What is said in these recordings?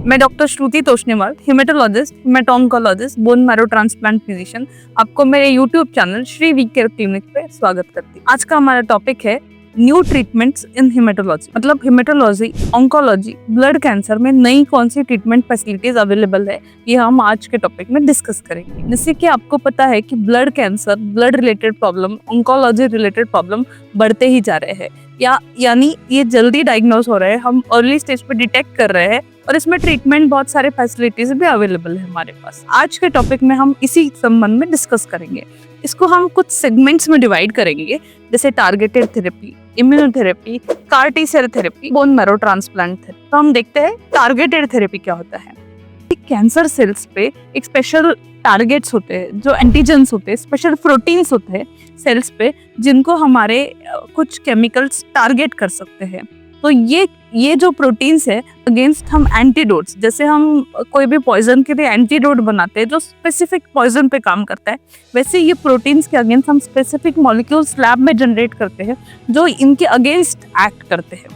मैं doctor Shruti Toshniwal, haematologist, haematooncologist, bone marrow transplant physician, आपको मेरे YouTube channel Shri we care clinic पे स्वागत करती हूँ। आज का हमारा टॉपिक है न्यू ट्रीटमेंट्स इन हेमेटोलॉजी, मतलब हेमेटोलॉजी, ऑन्कोलॉजी, ब्लड कैंसर में नई कौन सी ट्रीटमेंट फैसिलिटीज अवेलेबल है, ये हम आज के टॉपिक में डिस्कस करेंगे। जैसे कि आपको पता है कि blood cancer, blood related problem, oncology related problem बढ़ते ही जा रहे हैं, यानी ये जल्दी डायग्नोज हो रहे हैं, हम अर्ली स्टेज पे डिटेक्ट कर रहे हैं और इसमें ट्रीटमेंट बहुत सारे फैसिलिटीज भी अवेलेबल है हमारे पास। आज के टॉपिक में हम इसी संबंध में डिस्कस करेंगे। इसको हम कुछ सेगमेंट्स में डिवाइड करेंगे, जैसे targeted therapy, immunotherapy, car T cell therapy, bone marrow transplant therapy. तो हम देखते हैं टारगेटेड थेरेपी क्या होता है। कैंसर सेल्स पे एक स्पेशल टारगेट्स होते हैं, जो एंटीजेंस होते हैं, स्पेशल प्रोटीन्स होते हैं सेल्स पे, जिनको हमारे कुछ केमिकल्स टारगेट कर सकते हैं। तो ये जो प्रोटीन्स है, अगेंस्ट हम एंटीडोट्स, जैसे हम कोई भी पॉइजन के लिए एंटीडोट बनाते हैं जो स्पेसिफिक पॉइजन पे काम करता है, वैसे ये प्रोटीन्स के अगेंस्ट हम स्पेसिफिक मॉलिक्यूल्स लैब में जनरेट करते हैं जो इनके अगेंस्ट एक्ट करते हैं।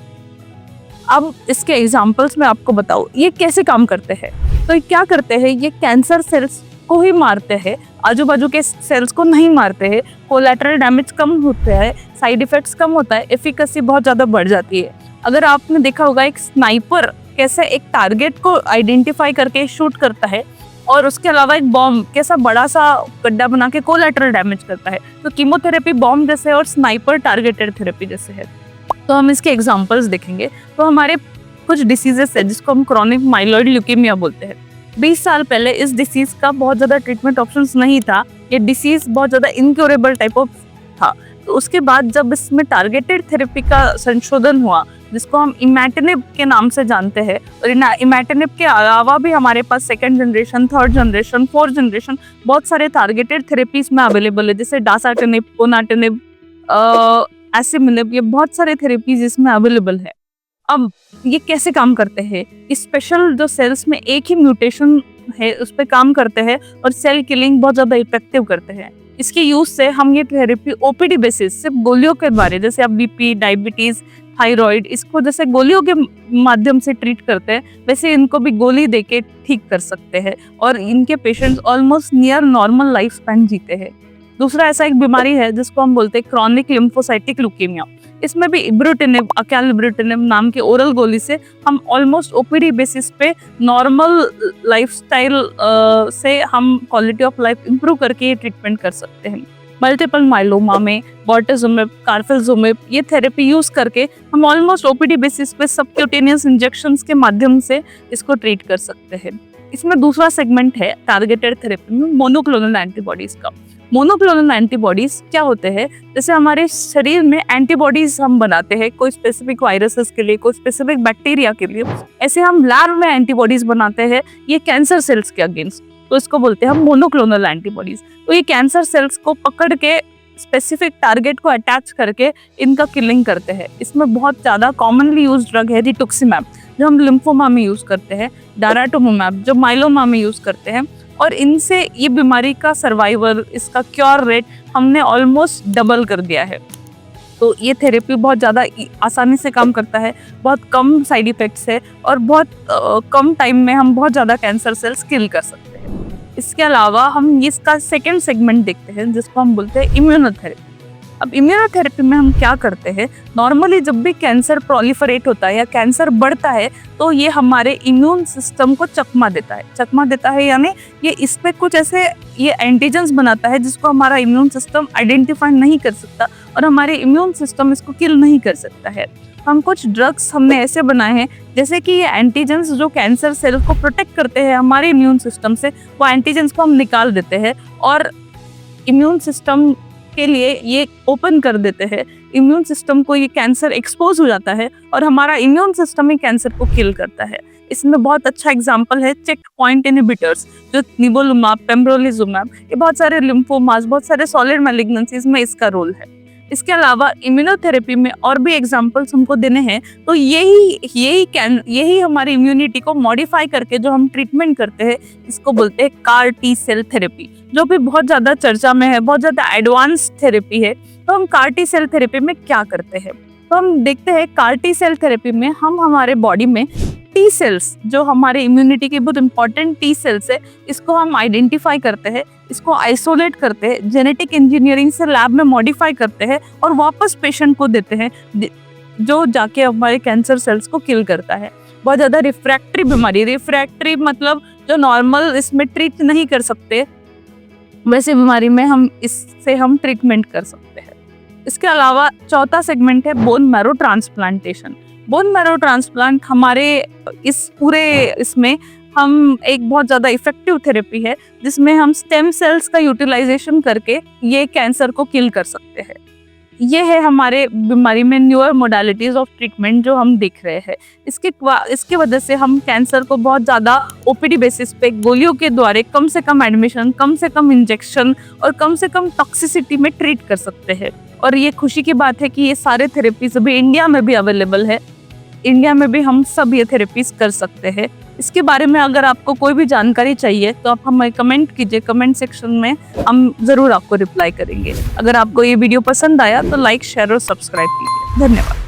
अब इसके एग्जांपल्स मैं आपको बताऊं ये कैसे काम करते हैं। तो क्या करते हैं, ये कैंसर सेल्स को ही मारते हैं, आजू बाजू के सेल्स को नहीं मारते हैं। कोलैटरल डैमेज कम होते हैं, साइड इफेक्ट्स कम होता है, एफिकेसी बहुत ज़्यादा बढ़ जाती है। अगर आपने देखा होगा एक स्नाइपर कैसे एक टारगेट को आइडेंटिफाई करके शूट करता है, और उसके अलावा एक बॉम्ब कैसा बड़ा सा गड्ढा बना के कोलैटरल डैमेज करता है, तो कीमोथेरेपी बॉम्ब जैसे और स्नाइपर टारगेटेड थेरेपी जैसे है। तो हम इसके एग्जांपल्स देखेंगे। तो हमारे कुछ डिसीजेस है जिसको हम क्रॉनिक माइलॉइड ल्यूकेमिया बोलते हैं। 20 साल पहले इस डिसीज का बहुत ज़्यादा ट्रीटमेंट ऑप्शंस नहीं था, ये डिसीज बहुत ज़्यादा इनक्योरेबल टाइप ऑफ था। तो उसके बाद जब इसमें टारगेटेड थेरेपी का संशोधन हुआ, जिसको हम इमैटिनिब के नाम से जानते हैं, और इमैटिनिब के अलावा भी हमारे पास second generation, third generation, fourth generation बहुत सारे टारगेटेड थेरेपीज में अवेलेबल है, जैसे डासाटिनिब, पोनाटिनिब, एसिमिनिब, ये बहुत सारे थेरेपीज इसमें अवेलेबल है। अब ये कैसे काम करते हैं, स्पेशल जो सेल्स में एक ही म्यूटेशन है उस पर काम करते हैं और सेल किलिंग बहुत ज़्यादा इफेक्टिव करते हैं। इसके यूज से हम ये थेरेपी ओपीडी बेसिस, सिर्फ गोलियों के द्वारा, जैसे आप बीपी, डायबिटीज, थायराइड, इसको जैसे गोलियों के माध्यम से ट्रीट करते हैं, वैसे इनको भी गोली देके ठीक कर सकते हैं और इनके patients almost near normal life span जीते हैं। दूसरा ऐसा एक बीमारी है जिसको हम बोलते हैं क्रॉनिक लिम्फोसाइटिक ल्यूकेमिया। इसमें भी इब्रूटिनिब, अकालिब्रूटिनिब नाम के ओरल गोली से हम ऑलमोस्ट ओपीडी बेसिस पे नॉर्मल लाइफस्टाइल से हम क्वालिटी ऑफ लाइफ इंप्रूव करके ये ट्रीटमेंट कर सकते हैं। मल्टीपल माइलोमा में बॉर्टेजोमिब, कार्फेल्जोमिब, ये थेरेपी यूज करके हम ऑलमोस्ट ओपीडी बेसिस पे सबक्यूटेनियस इंजेक्शंस के माध्यम से इसको ट्रीट कर सकते हैं। इसमें दूसरा सेगमेंट है टारगेटेड थेरेपी में मोनोक्लोनल एंटीबॉडीज का। मोनोक्लोनल एंटीबॉडीज क्या होते हैं, जैसे हमारे शरीर में एंटीबॉडीज हम बनाते हैं कोई स्पेसिफिक वायरसेस के लिए, कोई स्पेसिफिक बैक्टीरिया के लिए, ऐसे हम लैब में एंटीबॉडीज बनाते हैं ये कैंसर सेल्स के अगेंस्ट, तो इसको बोलते हैं हम मोनोक्लोनल एंटीबॉडीज। तो ये कैंसर सेल्स को पकड़ के स्पेसिफिक टारगेट को अटैच करके इनका किलिंग करते हैं। इसमें बहुत ज़्यादा कॉमनली यूज ड्रग है रिटुक्सिमैब, जो हम लिम्फोमा में यूज करते हैं, डाराटुमुमैब जो माइलोमा में यूज करते हैं, और इनसे ये बीमारी का सर्वाइवल, इसका क्योर रेट हमने ऑलमोस्ट डबल कर दिया है। तो ये थेरेपी बहुत ज़्यादा आसानी से काम करता है, बहुत कम साइड इफ़ेक्ट्स है और बहुत कम टाइम में हम बहुत ज़्यादा कैंसर सेल्स किल कर सकते हैं। इसके अलावा हम इसका सेकेंड सेगमेंट देखते हैं जिसको हम बोलते हैं इम्यूनोथेरेपी। अब इम्यूनोथेरेपी में हम क्या करते हैं, नॉर्मली जब भी कैंसर प्रोलिफरेट होता है या कैंसर बढ़ता है तो ये हमारे इम्यून सिस्टम को चकमा देता है, यानी ये इस पे कुछ ऐसे ये एंटीजेंस बनाता है जिसको हमारा इम्यून सिस्टम आइडेंटिफाई नहीं कर सकता और हमारे इम्यून सिस्टम इसको किल नहीं कर सकता है। हम कुछ ड्रग्स हमने ऐसे बनाए हैं जैसे कि ये एंटीजेंस जो कैंसर सेल को प्रोटेक्ट करते हैं हमारे इम्यून सिस्टम से, वो एंटीजेंस को हम निकाल देते हैं और इम्यून सिस्टम के लिए ये ओपन कर देते हैं। इम्यून सिस्टम को ये कैंसर एक्सपोज हो जाता है और हमारा इम्यून सिस्टम ही कैंसर को किल करता है। इसमें बहुत अच्छा एग्जांपल है चेक पॉइंट इनहिबिटर्स, जो निबोलुमाब, पेम्ब्रोलिजुमैब, ये बहुत सारे लिम्फोमास, बहुत सारे सॉलिड मैलिग्नेंसीज में इसका रोल है। इसके अलावा इम्यूनोथेरेपी में और भी एग्जांपल्स हमको देने हैं, तो यही हमारी इम्यूनिटी को मॉडिफाई करके जो हम ट्रीटमेंट करते हैं इसको बोलते हैं कार टी सेल थेरेपी, जो भी बहुत ज़्यादा चर्चा में है, बहुत ज़्यादा एडवांस थेरेपी है। तो हम कार टी सेल थेरेपी में क्या करते हैं, तो हम देखते हैं कार टी सेल थेरेपी में हम हमारे बॉडी में टी सेल्स, जो हमारे इम्यूनिटी के बहुत इंपॉर्टेंट टी सेल्स है, इसको हम आइडेंटिफाई करते हैं, इसको आइसोलेट करते हैं, जेनेटिक इंजीनियरिंग से लैब में मॉडिफाई करते हैं और वापस पेशेंट को देते हैं, जो जाके हमारे कैंसर सेल्स को किल करता है। बहुत ज़्यादा रिफ्रैक्टरी बीमारी, रिफ्रैक्टरी मतलब जो नॉर्मल इसमें ट्रीट नहीं कर सकते, वैसे बीमारी में हम ट्रीटमेंट कर सकते हैं। इसके अलावा चौथा सेगमेंट है bone marrow transplantation. Bone marrow transplant हमारे इस पूरे इसमें हम एक बहुत ज़्यादा इफेक्टिव थेरेपी है, जिसमें हम स्टेम सेल्स का यूटिलाइजेशन करके ये कैंसर को किल कर सकते हैं। ये है हमारे बीमारी में न्यूअर मोडालिटीज ऑफ ट्रीटमेंट जो हम देख रहे हैं। इसके वजह से हम कैंसर को बहुत ज़्यादा ओपीडी बेसिस पे गोलियों के द्वारा कम से कम एडमिशन, कम से कम इंजेक्शन और कम से कम टॉक्सिसिटी में ट्रीट कर सकते हैं। और ये खुशी की बात है कि ये सारे थेरेपीज अभी इंडिया में भी अवेलेबल है। इंडिया में भी हम सब ये थेरेपीज कर सकते हैं। इसके बारे में अगर आपको कोई भी जानकारी चाहिए तो आप हमें कमेंट कीजिए, कमेंट सेक्शन में हम ज़रूर आपको रिप्लाई करेंगे। अगर आपको ये वीडियो पसंद आया तो लाइक, शेयर और सब्सक्राइब कीजिए। धन्यवाद।